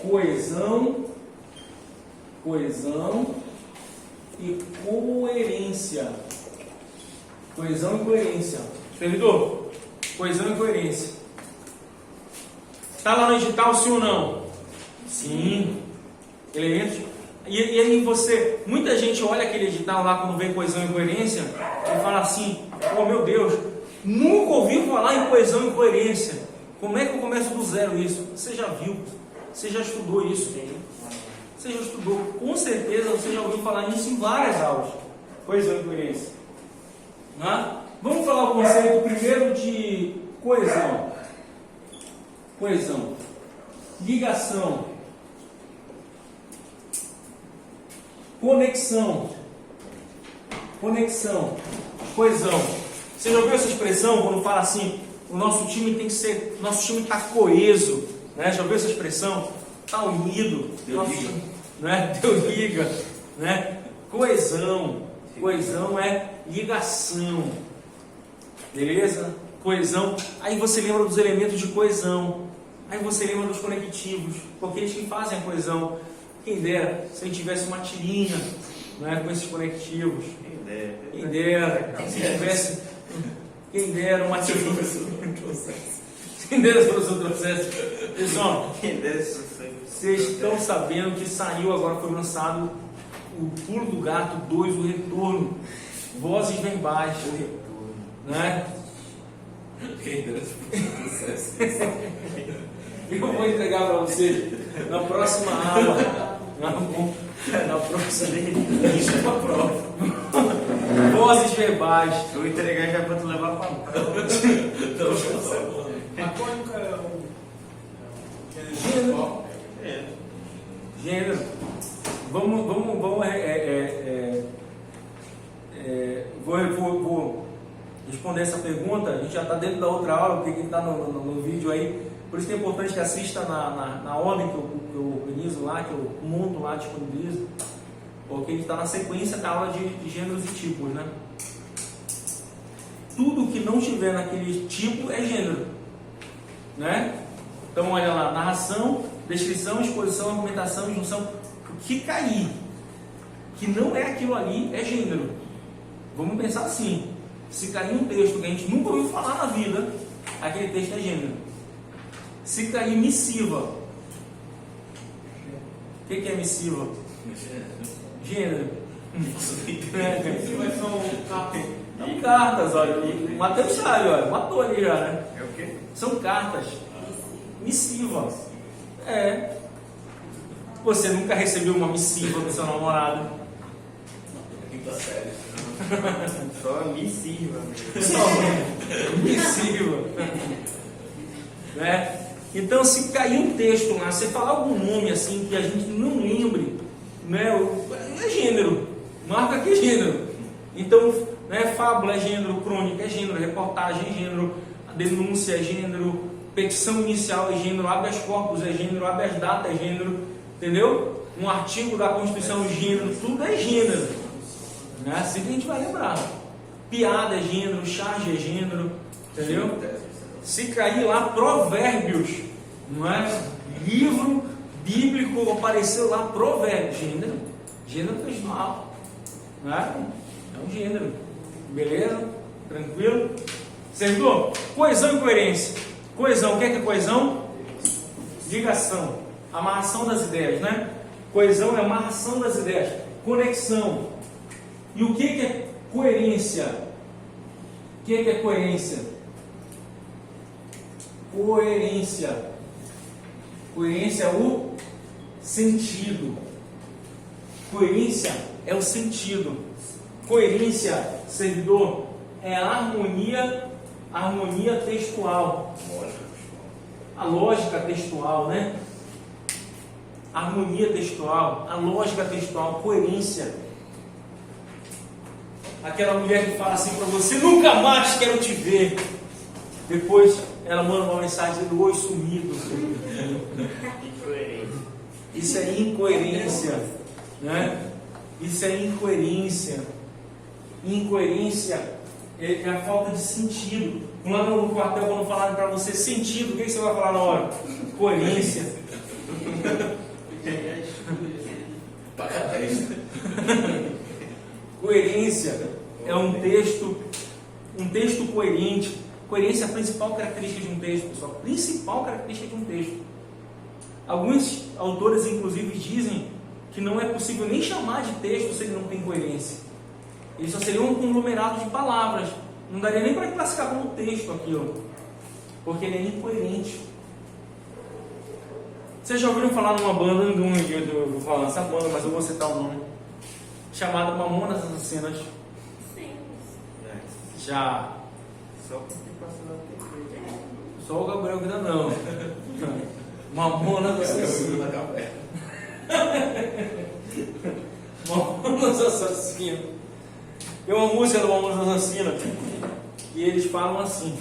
coesão e coerência. Coesão e coerência. Servidor, coesão e coerência. Está lá no edital, sim ou não? Sim. Elementos. E aí você, muita gente olha aquele edital lá quando vem coesão e coerência e fala assim, oh meu Deus, nunca ouvi falar em coesão e coerência. Como é que eu começo do zero isso? Você já viu, você já estudou isso. Você já estudou, com certeza você já ouviu falar nisso em várias aulas. Coesão e coerência. Né? Vamos falar o conceito primeiro de coesão. Coesão. Ligação. Conexão. Coesão. Você já ouviu essa expressão quando fala assim, o nosso time tem que ser, nosso time está coeso, né? Já ouviu essa expressão? Está unido. Deu liga. Né? Deu liga, né? Coesão é ligação, beleza? Coesão, aí você lembra dos elementos de coesão, aí você lembra dos conectivos, porque eles que fazem a coesão. Quem dera, se a gente tivesse uma tirinha, né, com esses conectivos. Quem dera, se tivesse, quem dera uma tirinha. Quem dera se fosse o processo. Pessoal, vocês estão sabendo que saiu agora, foi lançado o Pulo do Gato 2, o retorno. Vozes vem baixo. Né? Eu vou entregar para vocês na próxima aula. Na próxima prova. Vozes verbais. Eu vou entregar já para tu levar para a prova. A tônica é Gênero. Gênero. Vamos vou responder essa pergunta. A gente já está dentro da outra aula, porque quem está no vídeo aí. Por isso que é importante que assista na ordem que eu organizo lá, que eu monto lá, disponibilizo, porque a gente está na sequência da aula de gêneros e tipos, né? Tudo que não tiver naquele tipo é gênero, né? Então olha lá, narração, descrição, exposição, argumentação, junção, o que cair, que não é aquilo ali, é gênero. Vamos pensar assim, se cair um texto que a gente nunca ouviu falar na vida, aquele texto é gênero. Se cair missiva, o que é missiva? Gênero. São cartas, olha. O Matheus sabe, olha, matou ali já, né? É o quê? São cartas. Missiva. É. Você nunca recebeu uma missiva do seu namorado? Quinta série. Só missiva. Só missiva. Né? Então, se cair um texto lá, você falar algum nome assim que a gente não lembre, né, é gênero, marca que é gênero. Então, né, fábula é gênero, crônica é gênero, reportagem é gênero, denúncia é gênero, petição inicial é gênero, habeas corpus é gênero, habeas data é gênero, entendeu? Um artigo da Constituição é gênero, tudo é gênero. Né? Assim que a gente vai lembrar. Piada é gênero, charge é gênero, entendeu? Se cair lá provérbios, não é? Livro bíblico apareceu lá provérbios, gênero textual, né? É um gênero, beleza? Tranquilo? Servidor, coesão e coerência. Coesão, o que é coesão? Ligação, amarração das ideias, né? Coesão é amarração das ideias, conexão. E o que é coerência? O que é coerência? Coerência é o sentido. Coerência é o sentido. Coerência, servidor, é a harmonia textual. A lógica textual, né? Harmonia textual, a lógica textual, coerência. Aquela mulher que fala assim para você, nunca mais quero te ver. Depois ela manda uma mensagem dizendo, oi, sumido. Isso é incoerência, né? Isso é incoerência. Incoerência é a falta de sentido. Lá no quartel, quando falarem para você sentido, o que você vai falar na hora? Coerência. coerência é um texto coerente. Coerência é a principal característica de um texto, pessoal. Principal característica de um texto. Alguns autores, inclusive, dizem que não é possível nem chamar de texto se ele não tem coerência. Ele só seria um conglomerado de palavras. Não daria nem para classificar como texto aquilo, porque ele é incoerente. Vocês já ouviram falar numa banda, eu vou falar essa banda, mas eu vou citar o nome, chamada Mamonas Assassinas? Sim. Já. Só porque passou na TV. Só o Gabriel que ainda não. Mamonas Assassinas. Mamonas Assassinas. Tem uma música do Mamonas Assassinas e eles falam assim.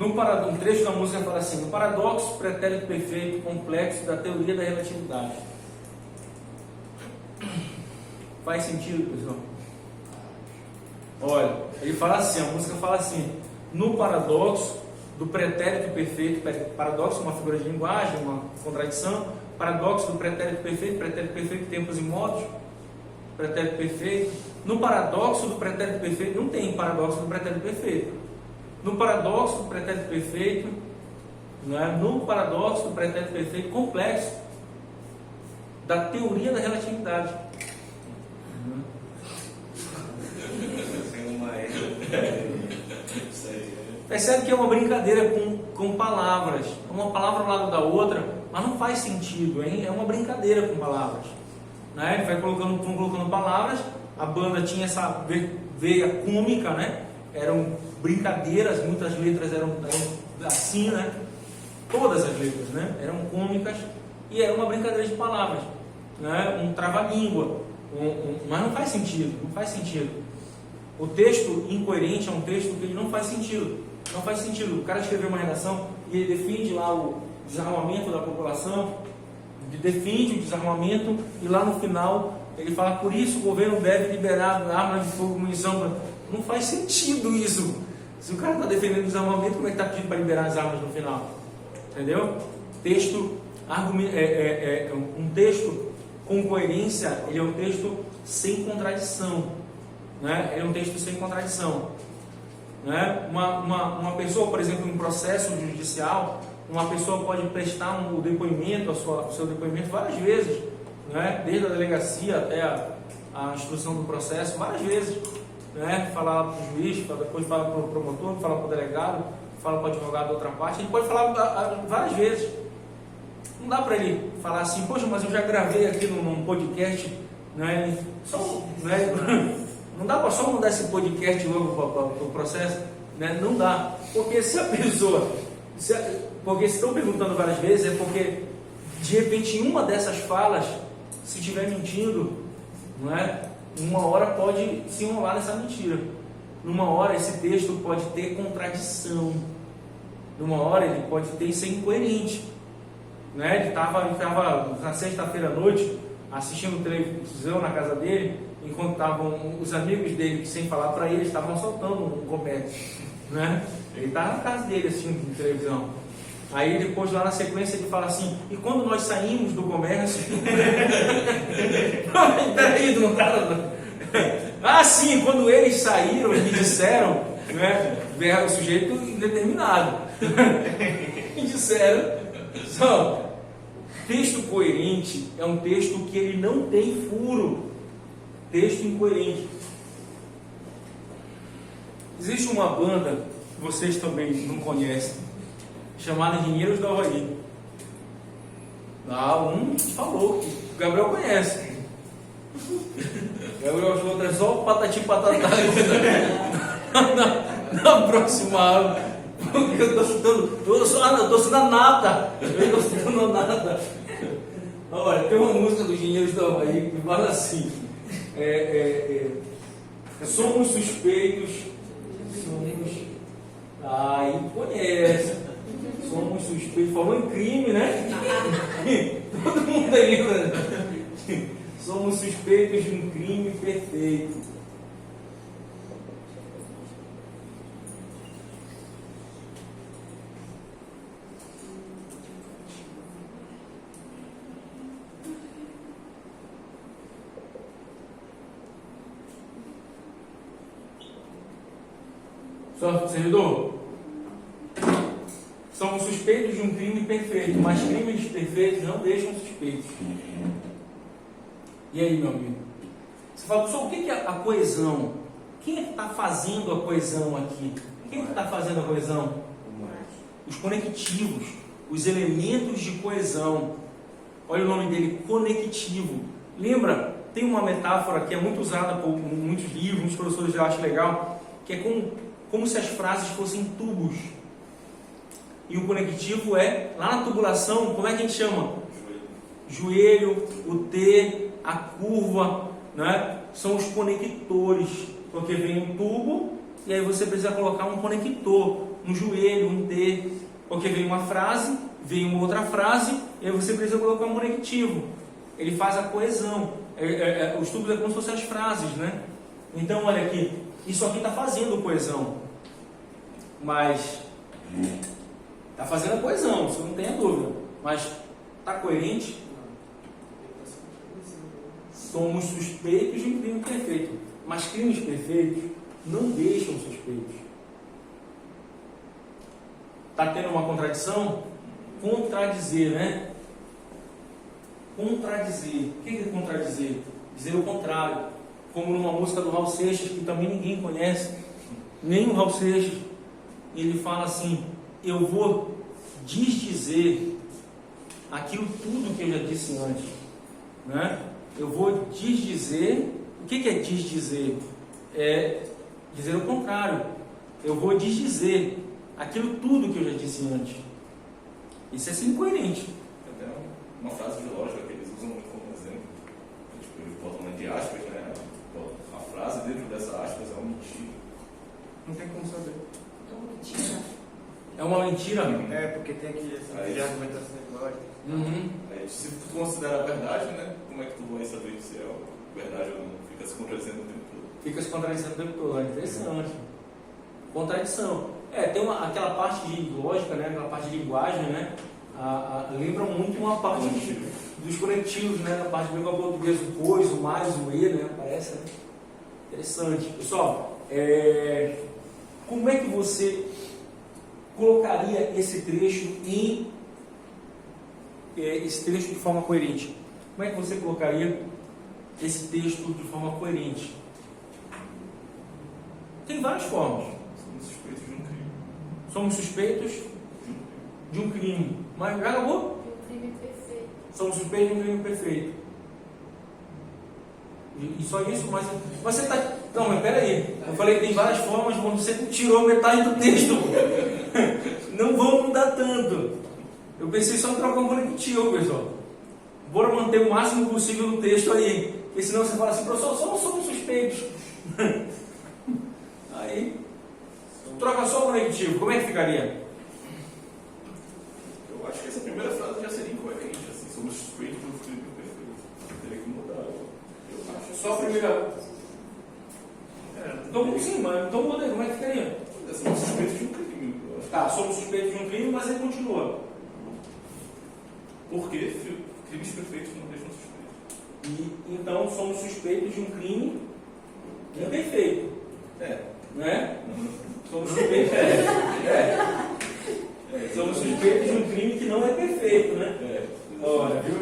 Um trecho da música fala assim: no paradoxo pretérito perfeito complexo da teoria da relatividade. Faz sentido, pessoal? Olha, ele fala assim, a música fala assim: no paradoxo do pretérito perfeito, paradoxo é uma figura de linguagem, uma contradição, paradoxo do pretérito perfeito, tempos e modos, pretérito perfeito. No paradoxo do pretérito perfeito, não tem paradoxo do pretérito perfeito. No paradoxo do pretérito perfeito, não é? No paradoxo do pretérito perfeito complexo da teoria da relatividade. Percebe que é uma brincadeira com palavras. Uma palavra ao lado da outra, mas não faz sentido, hein? É uma brincadeira com palavras. Né? Ele vai colocando palavras. A banda tinha essa veia cômica, né? Eram brincadeiras, muitas letras eram assim, né? Todas as letras, né? Eram cômicas e era uma brincadeira de palavras, né? Um trava-língua, mas não faz sentido, não faz sentido. O texto incoerente é um texto que ele não faz sentido, não faz sentido. O cara escreveu uma redação e ele defende lá o desarmamento da população, defende o desarmamento e lá no final ele fala: por isso o governo deve liberar armas de fogo, munição. Não faz sentido isso. Se o cara está defendendo o desarmamento, como é que está pedindo para liberar as armas no final? Entendeu? Um texto com coerência, ele é um texto sem contradição, né? Ele é um texto sem contradição, né? Uma pessoa, por exemplo, em um processo judicial, uma pessoa pode prestar um depoimento, o seu depoimento várias vezes, né? Desde a delegacia até a instrução do processo, várias vezes, né? Falar para o juiz, depois falar para o promotor, falar para o delegado, falar para o advogado da outra parte. Ele pode falar várias vezes. Não dá para ele falar assim: poxa, mas eu já gravei aqui num podcast, né? Não dá para só mudar esse podcast logo para o processo, né? Não dá, porque se a pessoa, porque se estão perguntando várias vezes, é porque de repente em uma dessas falas, se estiver mentindo, não é? Uma hora pode se enrolar nessa mentira. Numa hora esse texto pode ter contradição. Numa hora ele pode ser incoerente. Né? Ele estava na sexta-feira à noite assistindo televisão na casa dele, enquanto estavam os amigos dele, que sem falar para ele, estavam soltando um comércio. Né? Ele estava na casa dele assistindo televisão. Aí depois lá na sequência ele fala assim: e quando nós saímos do comércio? Peraí, não tá. Ah, sim, quando eles saíram e disseram, né? Verbo sujeito indeterminado. E disseram. Só, texto coerente é um texto que ele não tem furo. Texto incoerente. Existe uma banda que vocês também não conhecem, chamada Engenheiros do Havaí. Um falou que o Gabriel conhece. Gabriel achou que só o patati patatá na próxima aula. Porque eu estou citando a nata. Eu estou citando a nata. Olha, tem uma música dos Engenheiros do Havaí que fala assim: somos suspeitos. Aí conhece. Somos suspeitos. Falou em crime, né? Todo mundo aí lembra. Somos suspeitos de um crime perfeito. Servidor? Somos suspeitos de um crime perfeito, mas crimes perfeitos não deixam suspeitos. E aí, meu amigo? Você fala, pessoal, o que é a coesão? Quem é que está fazendo a coesão aqui? Quem é que está fazendo a coesão? Os conectivos, os elementos de coesão. Olha o nome dele, conectivo. Lembra? Tem uma metáfora que é muito usada por muitos livros, muitos professores já acham legal, que é como se as frases fossem tubos. E o conectivo é, lá na tubulação, como é que a gente chama? Joelho, o T, a curva, né? São os conectores, porque vem um tubo e aí você precisa colocar um conector, um joelho, um T, porque vem uma frase, vem uma outra frase e aí você precisa colocar um conectivo. Ele faz a coesão. Os tubos é como se fossem as frases, né? Então, olha aqui, isso aqui está fazendo coesão, mas está fazendo a coesão, você não tem a dúvida, mas está coerente? Somos suspeitos de um crime perfeito, mas crimes perfeitos não deixam suspeitos. Está tendo uma contradição? Contradizer, né? Contradizer. O que é contradizer? Dizer o contrário. Como numa música do Raul Seixas, que também ninguém conhece, nem o Raul Seixas. Ele fala assim: eu vou desdizer aquilo tudo que eu já disse antes, né? Eu vou desdizer. O que é desdizer? É dizer o contrário. Eu vou desdizer aquilo tudo que eu já disse antes. Isso é ser incoerente. Até uma frase de lógica que eles usam muito como exemplo. Tipo, eles botam entre aspas, né? A frase dentro dessa aspas é uma mentira. Não tem como saber. É uma mentira? É, porque tem aqui essa de argumentação lógica. Aí, se tu considera a verdade, né? Como é que tu vai saber se é verdade ou não? Fica se contradizendo o tempo todo. Fica se contradizendo o tempo todo. É interessante. Contradição. Tem aquela parte de lógica, né? Aquela parte de linguagem, né? Lembra muito uma parte dos conectivos, né? A parte de língua portuguesa, o pois, o mais, o e, né? Parece, né? Interessante. Pessoal, como é que você colocaria esse trecho de forma coerente? Como é que você colocaria esse texto de forma coerente? Tem várias formas. Somos suspeitos de um crime. Somos suspeitos de um crime. Mas já acabou? De um crime perfeito. Somos suspeitos de um crime perfeito. E só isso? Mas você está... Não, mas peraí. Eu falei que tem várias formas, mas você tirou metade do texto. Não vão mudar tanto. Eu pensei só em trocar um conectivo, pessoal. Bora manter o máximo possível no texto aí. Porque senão você fala assim, professor, só somos suspeitos. Aí, troca só o conectivo. Como é que ficaria? Eu acho que essa primeira frase já seria incoerente. Assim, somos suspeitos de um crime perfeito. Teria que mudar. Eu acho. Só a primeira. Então, sim, mas então muda aí. Como é que ficaria? Somos suspeitos de um crime. Eu acho. Tá, somos suspeitos de um crime, mas ele continua. Porque crimes perfeitos não deixam suspeitos. Então, somos suspeitos de um crime imperfeito. Né? Somos suspeitos. Somos suspeitos de um crime que não é perfeito, né? Olha, viu?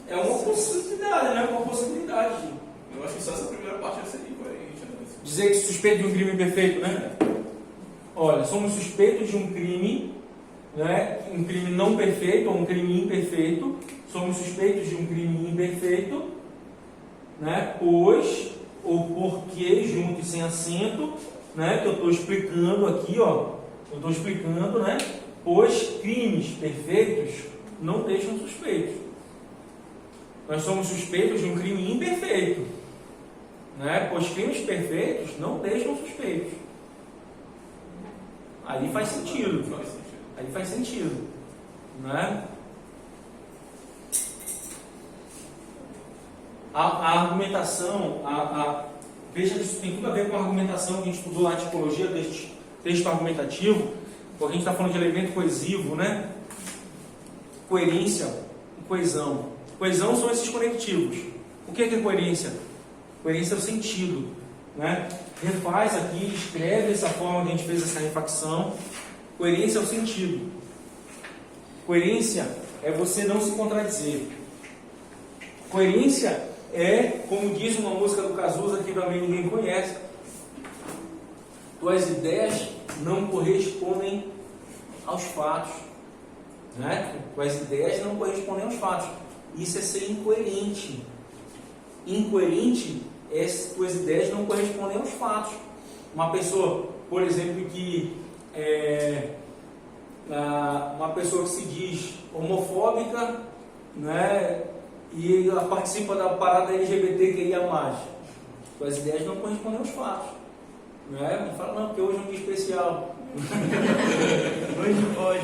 É uma possibilidade, né? Uma possibilidade. Eu acho que só essa primeira parte já seria incoerente, né? Dizer que suspeito de um crime imperfeito, né? Olha, somos suspeitos de um crime, né? Um crime não perfeito ou um crime imperfeito. Somos suspeitos de um crime imperfeito, né? Pois ou porque, junto e sem acento, né? Que eu estou explicando aqui, ó. Eu estou explicando, né? Pois crimes perfeitos não deixam suspeitos. Nós somos suspeitos de um crime imperfeito, né? Pois crimes perfeitos não deixam suspeitos. Aí faz sentido. Aí faz sentido, né? A argumentação, veja que isso tem tudo a ver com a argumentação que a gente estudou lá, a tipologia deste texto argumentativo, porque a gente está falando de elemento coesivo, né? Coerência e coesão. Coesão são esses conectivos. O que é coerência? Coerência é o sentido. né? Refaz aqui, escreve essa forma que a gente fez essa refacção. Coerência é o sentido. Coerência é você não se contradizer. Coerência é, como diz uma música do Cazuza que também ninguém conhece, tuas ideias não correspondem aos fatos, né? Tuas ideias não correspondem aos fatos. Isso é ser incoerente. Incoerente é tuas ideias não correspondem aos fatos. Uma pessoa, por exemplo, que uma pessoa que se diz homofóbica, né, e ela participa da parada LGBTQIA+. Suas ideias não correspondem aos fatos. Né? Não fala, não, porque hoje é um dia especial. Hoje pode.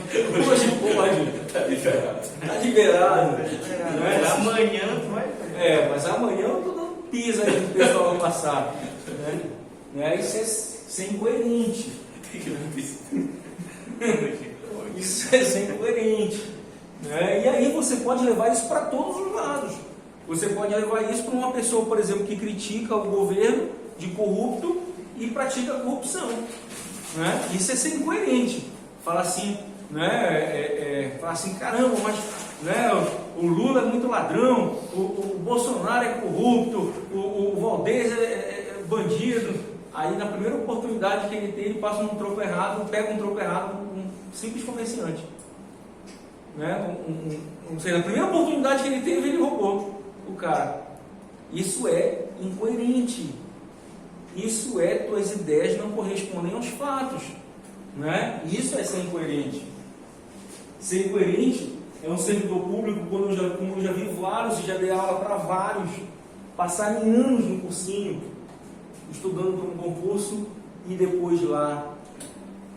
Hoje pode. Está liberado. Está liberado. Né? Amanhã tu vai. Mas amanhã eu tô dando pisa aí pro pessoal vai passar. Né? Isso é ser incoerente. Isso é ser incoerente. Né? E aí você pode levar isso para todos os lados. Você pode levar isso para uma pessoa, por exemplo, que critica o governo de corrupto e pratica corrupção. Né? Isso é ser incoerente. Fala assim, né? Fala assim, caramba, mas né, o Lula é muito ladrão, o Bolsonaro é corrupto, o Valdez é bandido. Aí na primeira oportunidade que ele tem, ele passa um troco errado, pega um troco errado, um simples comerciante. Né? Ou seja, na primeira oportunidade que ele teve, ele roubou o cara. Isso é incoerente. Isso é, tuas ideias não correspondem aos fatos. Né? Isso é ser incoerente. Ser incoerente é um servidor público, como eu já vi vários e já dei aula para vários, passarem anos no cursinho, estudando para um concurso e depois lá,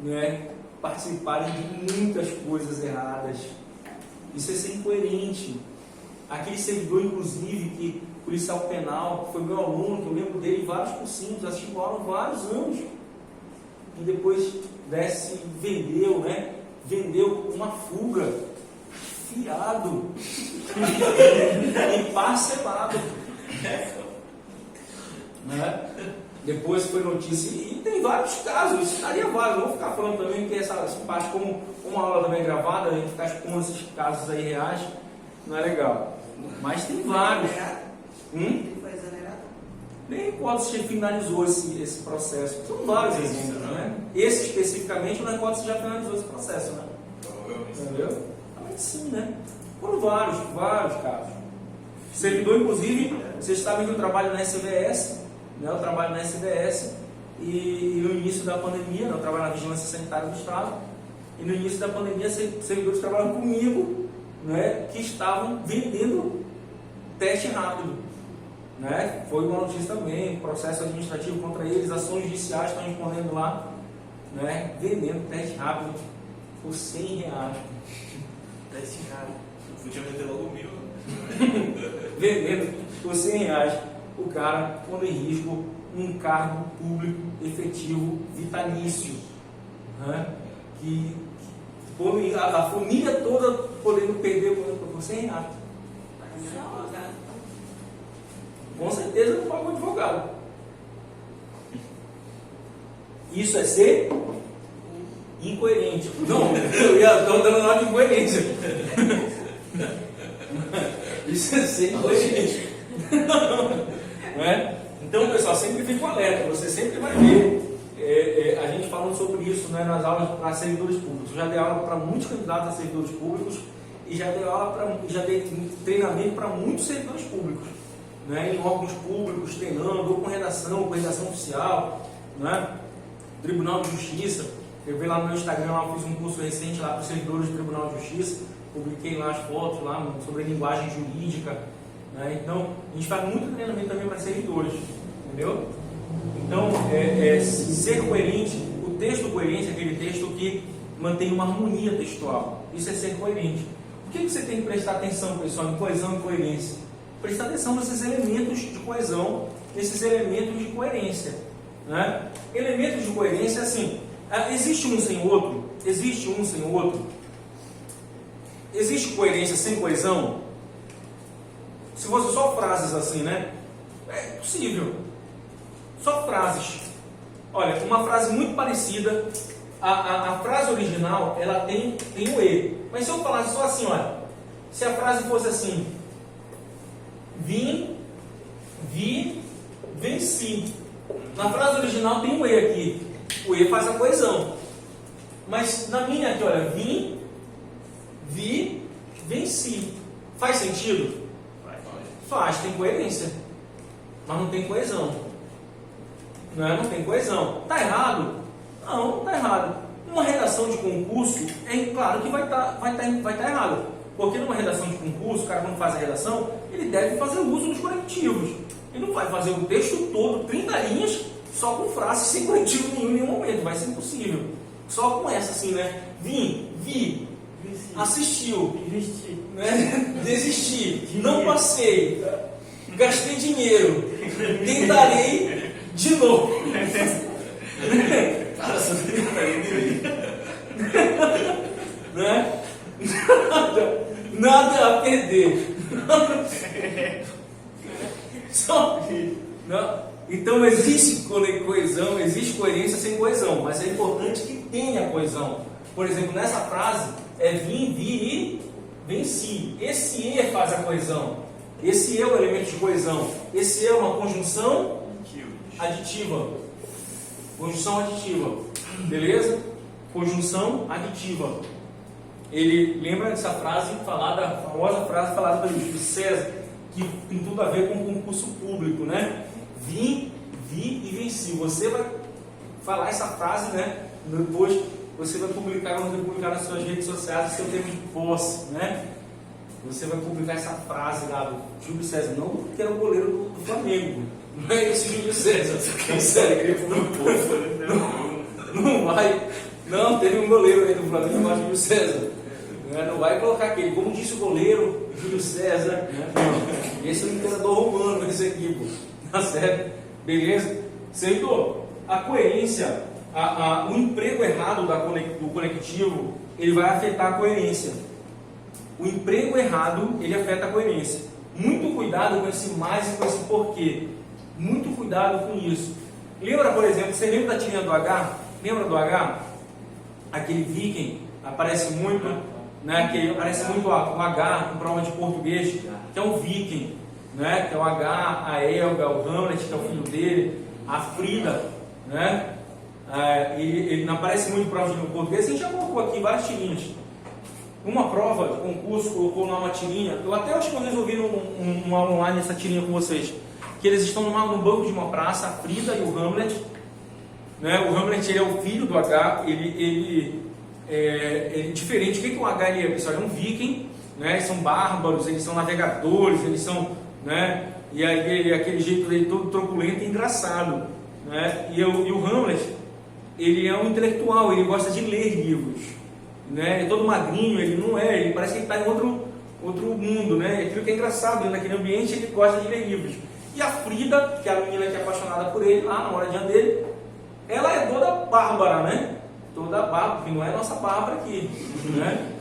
né, participarem de muitas coisas erradas. Isso é ser incoerente. Aquele servidor, inclusive, que policial penal, que foi meu aluno, que eu lembro dele vários cursinhos, assistiu aula há vários anos, e depois vendeu, né? Vendeu uma fuga, fiado, e parcelado. Né? Depois foi notícia, e tem vários casos, isso estaria válido. Não vou ficar falando também que essa parte, como uma aula também gravada, a gente ficar expondo esses casos aí reais, não é legal. Mas tem vários. Nem recordo se já finalizou esse processo. São vários exemplos, né? Esse especificamente, eu não recordo se já finalizou esse processo, né? Entendeu? Mas sim, né? Foram vários casos. Servidor, inclusive, vocês sabem que eu trabalho na SVS, né? Eu trabalho na SVS e no início da pandemia, eu trabalho na Vigilância Sanitária do Estado, e no início da pandemia, servidores trabalham comigo, né? Que estavam vendendo teste rápido. Né? Foi uma notícia também, processo administrativo contra eles, ações judiciais estão respondendo lá, né? Vendendo teste rápido por R$100. Teste rápido. Podia meter logo 1.000. Vendendo por R$100 o cara pondo em risco um cargo público efetivo vitalício, né? Que a família toda podendo perder por R$100. Com certeza não paga um advogado. Isso é ser incoerente. Não, eu estou dando nota de incoerência. Isso é ser incoerente. Né? Então, pessoal, sempre fica alerta. Você sempre vai ver a gente falando sobre isso, né, nas aulas para servidores públicos. Eu já dei aula para muitos candidatos a servidores públicos e já dei treinamento para muitos servidores públicos. Né, em órgãos públicos, treinando, ou com redação oficial, né, Tribunal de Justiça. Eu vi lá no meu Instagram, eu fiz um curso recente lá para os servidores do Tribunal de Justiça, publiquei lá as fotos lá sobre linguagem jurídica. Né, então, a gente faz muito treinamento também para servidores, entendeu? Então, ser coerente, o texto coerente é aquele texto que mantém uma harmonia textual. Isso é ser coerente. Por que você tem que prestar atenção, pessoal, em coesão e coerência? Prestar atenção nesses elementos de coesão, nesses elementos de coerência. Né? Elementos de coerência, assim, existe um sem o outro? Existe um sem o outro? Existe coerência sem coesão? Se fosse só frases assim, né? É possível. só frases. Olha, uma frase muito parecida, a frase original, ela tem o E. Mas se eu falasse só assim, olha, se a frase fosse assim, vim, vi, venci. Na frase original tem o E aqui. O E faz a coesão. Mas na minha aqui, olha, vim, vi, venci. Faz sentido? Faz, tem coerência. Mas não tem coesão. Não tem coesão. Está errado? Não está errado. Uma redação de concurso, é claro que vai tá errado. Porque numa redação de concurso, o cara quando faz a redação, ele deve fazer uso dos conectivos. Ele não vai fazer o texto todo, 30 linhas, só com frases sem conectivo nenhum em nenhum momento. Vai ser impossível. Só com essa assim, né? Vim, vi, assistiu, né? Desisti, não passei, gastei dinheiro, tentarei de novo. Cara, essa Né? Nada a perder. Não. Então existe coesão, existe coerência sem coesão, mas é importante que tenha coesão. Por exemplo, nessa frase é vim, vi e venci. Esse E faz a coesão. Esse E é o elemento de coesão. Esse E é uma conjunção aditiva. Conjunção aditiva. Beleza? Conjunção aditiva. Ele lembra dessa frase falada, a famosa frase falada pelo Júlio César, que tem tudo a ver com o concurso público, né? Vim, vi e venci. Você vai falar essa frase, né? Depois você vai publicar nas suas redes sociais o seu termo de posse, né? Você vai publicar essa frase lá do Júlio César, não porque era o goleiro do Flamengo, não é esse Júlio César. Sério, que ele publicou. Não vai. Não, teve um goleiro aí do Flamengo chamado Júlio César. Não vai colocar aquele, como disse o goleiro, Júlio César. Não. Esse é o imperador romano, esse aqui, pô. Tá certo? Beleza? Senhor, a coerência, o emprego errado do conectivo, ele vai afetar a coerência. O emprego errado, ele afeta a coerência. Muito cuidado com esse mais e com esse porquê. Muito cuidado com isso. Lembra, por exemplo, você lembra da tirinha do H? Lembra do H? Aquele viking, aparece muito, né? Que aparece muito o H em prova de português, que é um viking, né? Que é o H, a Helga, o Hamlet, que é o filho dele, a Frida, né? Ele não aparece muito em prova de português. A gente já colocou aqui várias tirinhas. Uma prova de concurso colocou numa tirinha. Eu até acho que eu resolvi numa aula online essa tirinha com vocês. Que eles estão no banco de uma praça, a Frida e o Hamlet. Né? O Hamlet, ele é o filho do H. Ele é diferente. O que o H ele é? Pessoal, ele é um viking. Né? Eles são bárbaros, eles são navegadores, eles são, né? E aí aquele jeito dele todo truculento e engraçado, né? E o Hamlet, ele é um intelectual, ele gosta de ler livros, né? Ele é todo magrinho, ele não é, ele parece que ele está em outro mundo, né? Aquilo que é engraçado, naquele ambiente ele gosta de ler livros. E a Frida, que é a menina que é apaixonada por ele, lá na moradinha dele, ela é toda bárbara, né? Toda bárbara, porque não é a nossa Bárbara aqui, né?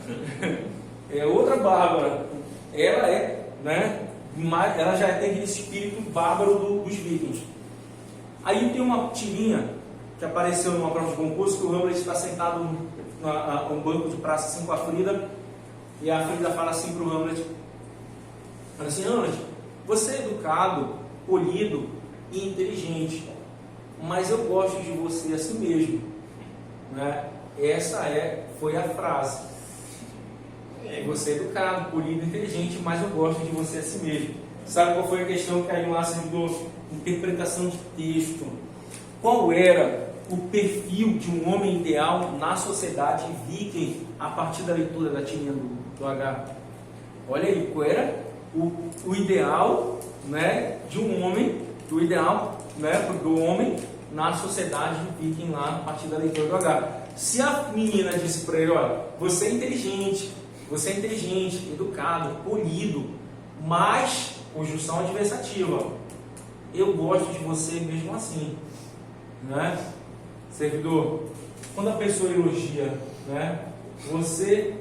É outra Bárbara. Ela é, né? Ela já tem aquele espírito bárbaro dos vikings. Aí tem uma tirinha que apareceu numa prova de concurso que o Hamlet está sentado num banco de praça assim com a Frida, e a Frida fala assim para o Hamlet, fala assim: Hamlet, você é educado, polido e inteligente, mas eu gosto de você assim mesmo, né? Essa foi a frase. Você é educado, polido, inteligente, mas eu gosto de você assim mesmo. Sabe qual foi a questão que caiu lá sobre interpretação de texto? Qual era o perfil de um homem ideal na sociedade viking a partir da leitura da tirinha do H? Olha aí, qual era o ideal, né, de um homem, o ideal, né, do homem na sociedade viking lá a partir da leitura do H. Se a menina disse para ele: olha, você é inteligente, educado, polido, mas conjunção adversativa, eu gosto de você mesmo assim, né? Servidor, quando a pessoa elogia, né? Você